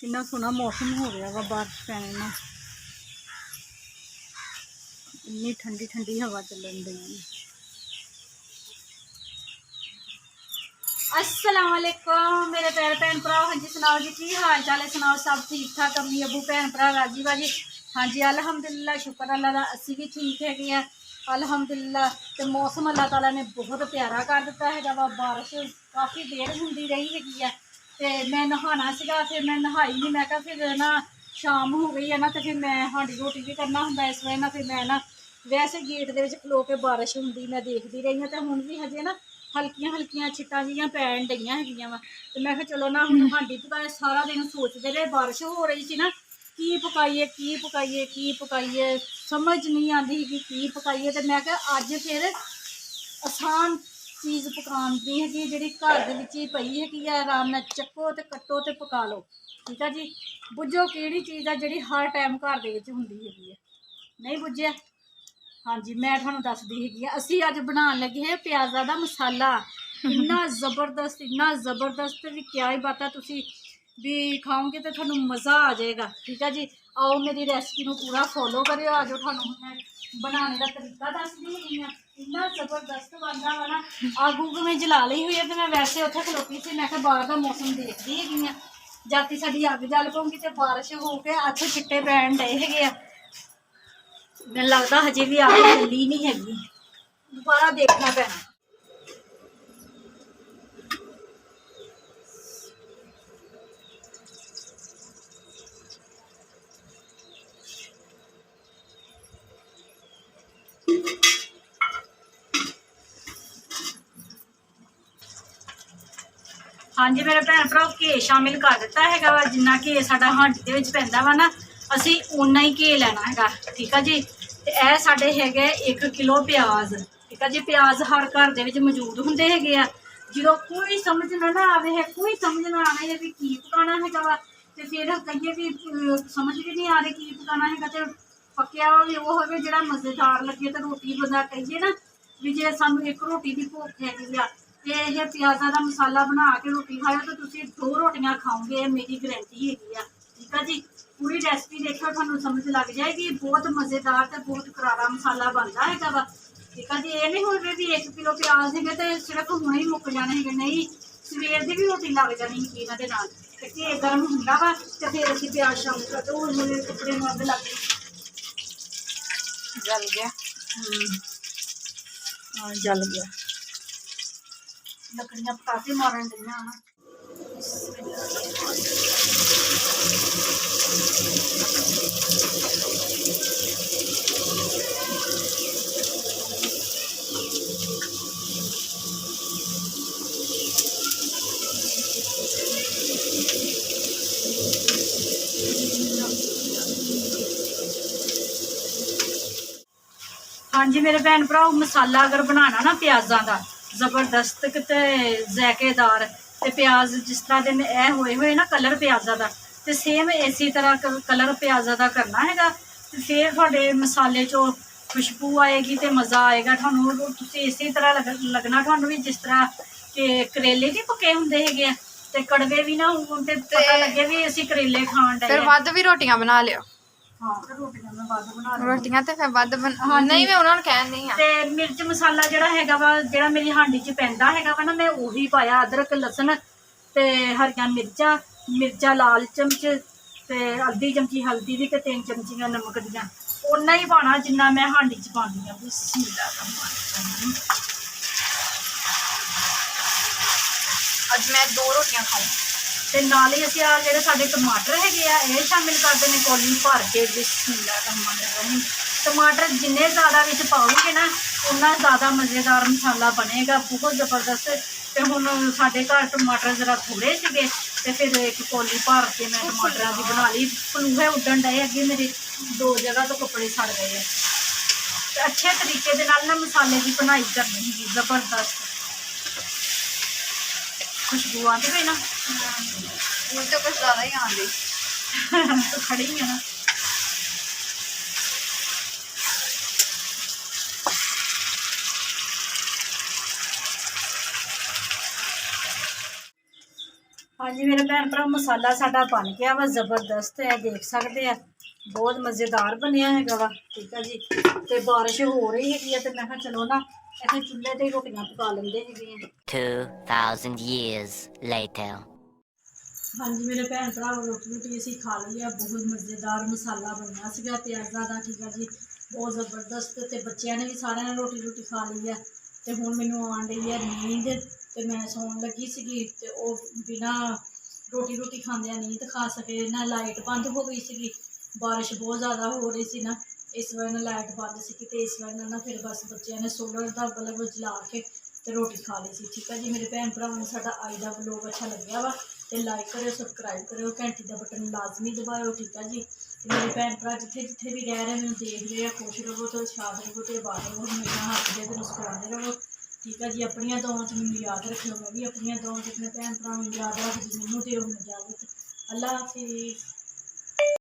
कितना सोहना मौसम हो गया वा बारिश पैने ना, इन्नी ठंडी ठंडी हवा चलन रही है। अस्सलाम वालेकुम मेरे प्यारे भैन भरा। हाँ जी सुनाओ जी की हाल चाल है, सुनाओ सब ठीक ठाक, अम्मी अबू भैन भरा राजी बाजी। हाँ जी अलहमदुलिल्लाह, शुक्र अल्लाह दा असी भी ठीक है अलहमदुलिल्लाह। तो मौसम अल्लाह ताला ने बहुत प्यारा कर दिता है वा, बारिश काफ़ी देर होंदी रही है। तो मैं नहाना सीगा, फिर मैं नहाई नहीं, मैं कहा फिर ना शाम हो गई है ना, तो फिर मैं हांडी रोटी भी करना होंगे इस वजह ना, फिर मैं ना वैसे गेट के खलो के बारिश होंगी मैं देखती रही हाँ। तो हुण भी हजे ना हल्कियां हल्कियां छिट्टां जिहियां पैन डईयां हैगियां वा। तो मैं कहा चलो ना हुण हांडी पकाए, सारा दिन सोचते रहे, बारिश हो रही सी ना की पकाइए की पकाइए की पकाइए, समझ नहीं आती की पकाइए। तो मैं कहा अज फिर आसान चीज़ पकाने दी हैगी जी, घर के विच ही पई हैगी है, आराम नाल चक्को तो कट्टो तो पका लो। ठीक है जी, बुझो किहड़ी चीज़ है जी हर टाइम घर के विच हुंदी हैगी है, नहीं बुझिया। हाँ जी मैं तुहानूं दसदी हैगी आ, असीं अज बनाउण लगे हैं प्याज़ा दा मसाला। इन्ना ज़बरदस्त भी क्या ही बात है, तुसीं भी खाओगे तो तुहानूं मज़ा आ जाएगा। ठीक है जी, आओ मेरी रेसिपी नूं पूरा फॉलो करियो। आ जाओ, तुहानूं मैं बनाने का तरीका दसदी हैगी आ। इन्ना जबरदस्त बनता वा ना, अग उग में जला ली हुई है, तो मैं वैसे उत्थे खलोती सी, मैं कहा बाहर का मौसम देखदी हैगी आ, जाती साडी अग जल पऊगी तो बारिश हो के अच्छे छिट्टे पैन डए हैगे आ। मैनूं लगदा हजे भी अग जली नहीं हैगी, दोबारा देखना पैना। हाँ जी मेरे भैन भरा घे शामिल कर दिता है वा, जिन्ना घे साडा हांडी दे विच पैंदा वा ना, असीं उन्ना ही घे लैना है। ठीक है जी, ते ए साडे हैगे 1 किलो प्याज। ठीक है जी, प्याज हर घर दे विच मौजूद हुंदे हैगे आ। जो कोई समझ ना आवे है, कोई समझ ना आवे भी की पकाना है वा, ते फिर कहिए भी समझ भी नहीं आ रही की पकाना है, तो पक्या भी वो होवे जिहड़ा मज़ेदार लगे। तो रोटी बंदा कहिए ना भी जे सानूं एक रोटी की भुख हैगी आ, ये प्याज़ा का मसाला बना के रोटी खाओ तो तुसीं 2 रोटियां खाओगे, मेरी गारंटी हैगी आ। ठीक है जी, पूरी रेसिपी देखो, तुहानूं समझ लग जाएगी। बहुत मज़ेदार तो बहुत करारा मसाला बनता है वा। ठीक है जी, ये नहीं होवे भी 1 किलो प्याज है तो सिर्फ हुणे ही मुक जाने है, नहीं सवेर की भी रोटी लग जानी है इन्हां दे नाल। ते घे गर्म हुंदा वा ते फिर असीं प्याज शामिल करते। हुण मेरे कपड़े नूं अग्ग लग गई, जल गया। हाँ जल गया, लकड़ियां पटाखे मारन डईयां ना। हाँ जी मेरे भैन भराओ, मसाला अगर बनाना ना प्याज़ां दा जबरदस्त ते ज़ायकेदार, ते प्याज जिस तरह के ए होए हुए ना कलर प्याज़ा दा, ते सेम इसी तरह कलर प्याज़ा दा करना हैगा। ते फिर थोड़े मसाले चो खुशबू आएगी तो मज़ा आएगा थानू। तुसीं इसी तरह लगना थानू भी जिस तरह के करेले नहीं पके हुंदे हैगे, ते कड़वे भी ना होण ते पता लगे भी असीं करेले खाण डए। फिर वध भी रोटियां बना लियो। हाँ तो रोटियां मैं वध बना लूं। रोटियां ते फिर वध नहीं मैं उन्होंने कहन नहीं ते मिर्च मसाला जिहड़ा हैगा वा, जिहड़ा मेरी हांडी च पैंदा हैगा वा ना, मैं उही पाया। अदरक लसन ते हरियां मिर्चां लाल चमच ते अद्धी चमची हल्दी दी ते 3 चमचियां नमक दियां, उन्ना ही पाना जिन्ना मैं हांडी च पानी आ। अज मैं 2 रोटियां खाऊं। ते नाल ही असीं आ जिहड़े साडे टमाटर हैगे आ ये शामिल कर देने कौली भर के। बिस्मिल्लाह, टमाटर जिन्ने ज़्यादा विच पाओगे ना उन्ना ज़्यादा मज़ेदार मसाला बनेगा, बहुत ज़बरदस्त। तो हुण साडे घर टमाटर ज़रा थोड़े सीगे, तो फिर 1 कौली भर के मैं टमाटरां दी बना ली। फलूहे उड्डण डए अगे मेरे 2 जगह तो कपड़े सड़ गए हैं। तो अच्छे तरीके दे नाल ना मसाले की बनाई करनी हैगी, जबरदस्त खुशबू आती पई ना। मुझे तो कुछ ज़्यादा ही आंदी तो खड़ी है ना। हाँ ਹਾਂਜੀ ਮੇਰੇ ਭੈਣ ਭਰਾ ਮਸਾਲਾ ਸਾਡਾ ਬਣ ਗਿਆ ਵਾ ਜ਼ਬਰਦਸਤ ਹੈ, ਦੇਖ ਸਕਦੇ ਆ ਬਹੁਤ ਮਜ਼ੇਦਾਰ ਬਣਿਆ ਹੈਗਾ ਵਾ। ਠੀਕ ਆ ਜੀ, ਤੇ ਬਾਰਿਸ਼ ਹੋ ਰਹੀ ਹੈਗੀ ਆ ਤੇ ਮੈਂ ਕਿਹਾ ਚਲੋ ਨਾ ਇੱਥੇ ਚੁੱਲ੍ਹੇ ਤੇ ਹੀ ਰੋਟੀਆਂ ਪਕਾ ਲੈਂਦੇ ਹੈਗੇ ਆ। 2000 years later. ਹਾਂਜੀ ਮੇਰੇ ਭੈਣ ਭਰਾ ਰੋਟੀ ਅਸੀਂ ਖਾ ਲਈ ਆ, ਬਹੁਤ ਮਜ਼ੇਦਾਰ ਮਸਾਲਾ ਬਣਿਆ ਸੀਗਾ ਪਿਆਜ਼ਾਂ ਦਾ। ਠੀਕ ਆ ਜੀ, ਬਹੁਤ ਜ਼ਬਰਦਸਤ, ਤੇ ਬੱਚਿਆਂ ਨੇ ਵੀ ਸਾਰਿਆਂ ਨੇ ਰੋਟੀ ਖਾ ਲਈ ਆ। ਤੇ ਹੁਣ ਮੈਨੂੰ ਆਉਣ ਡਈ ਆ ਨੀਂਦ, ਤੇ ਮੈਂ ਸੌਣ ਲੱਗੀ ਸੀਗੀ ਤੇ ਉਹ ਬਿਨਾਂ ਰੋਟੀ ਖਾਂਦਿਆਂ ਨੀਂਦ ਖਾ ਸਕੇ ਨਾ। ਲਾਈਟ ਬੰਦ ਹੋ ਗਈ ਸੀਗੀ, ਬਾਰਿਸ਼ ਬਹੁਤ ਜ਼ਿਆਦਾ ਹੋ ਰਹੀ ਸੀ ਨਾ, ਇਸ ਵਜ੍ਹਾ ਨਾਲ ਲਾਈਟ ਬੰਦ ਸੀ। ਤੇ ਇਸ ਵਜ੍ਹਾ ਨਾਲ ਨਾ ਫਿਰ ਬਸ ਬੱਚਿਆਂ ਨੇ ਸੋਲਰ ਦਾ ਬਲਬ ਜਲਾ ਕੇ ਤੇ ਰੋਟੀ ਖਾ ਲਈ ਸੀ। ਠੀਕ ਆ ਜੀ ਮੇਰੇ ਭੈਣ ਭਰਾਵਾਂ ਨੂੰ ਸਾਡਾ ਅੱਜ ਦਾ ਵਲੋਗ ਅੱਛਾ ਲੱਗਿਆ ਵਾ ਤੇ ਲਾਈਕ ਕਰਿਓ, ਸਬਸਕ੍ਰਾਈਬ ਕਰਿਓ, ਘੰਟੀ ਦਾ ਬਟਨ ਲਾਜ਼ਮੀ ਦਬਾਇਓ। ਠੀਕ ਆ ਜੀ, ਤੇ ਮੇਰੇ ਭੈਣ ਭਰਾ ਜਿੱਥੇ ਵੀ ਰਹਿ ਰਹੇ ਮੈਨੂੰ ਦੇਖ ਰਹੇ ਆ, ਖੁਸ਼ ਰਹੋ ਤੇ ਸ਼ਾਦ ਰਹੋ ਤੇ ਆਬਾਦ ਰਹੋ, ਹਮੇਸ਼ਾ ਹੱਸਦੇ ਤੇ ਮੁਸਕਰਾਉਂਦੇ ਰਹੋ। ਠੀਕ ਆ ਜੀ, ਆਪਣੀਆਂ ਦੁਆਵਾਂ 'ਚ ਮੈਨੂੰ ਯਾਦ ਰੱਖਿਓ, ਮੈਂ ਵੀ ਆਪਣੀਆਂ ਦੁਆਵਾਂ 'ਚ ਆਪਣੇ ਭੈਣ ਭਰਾਵਾਂ ਨੂੰ ਯਾਦ ਰੱਖਦੀ। ਮੈਨੂੰ ਦਿਓ ਇਜਾਜ਼ਤ, ਅੱਲਾ ਹਾਫਿਜ਼।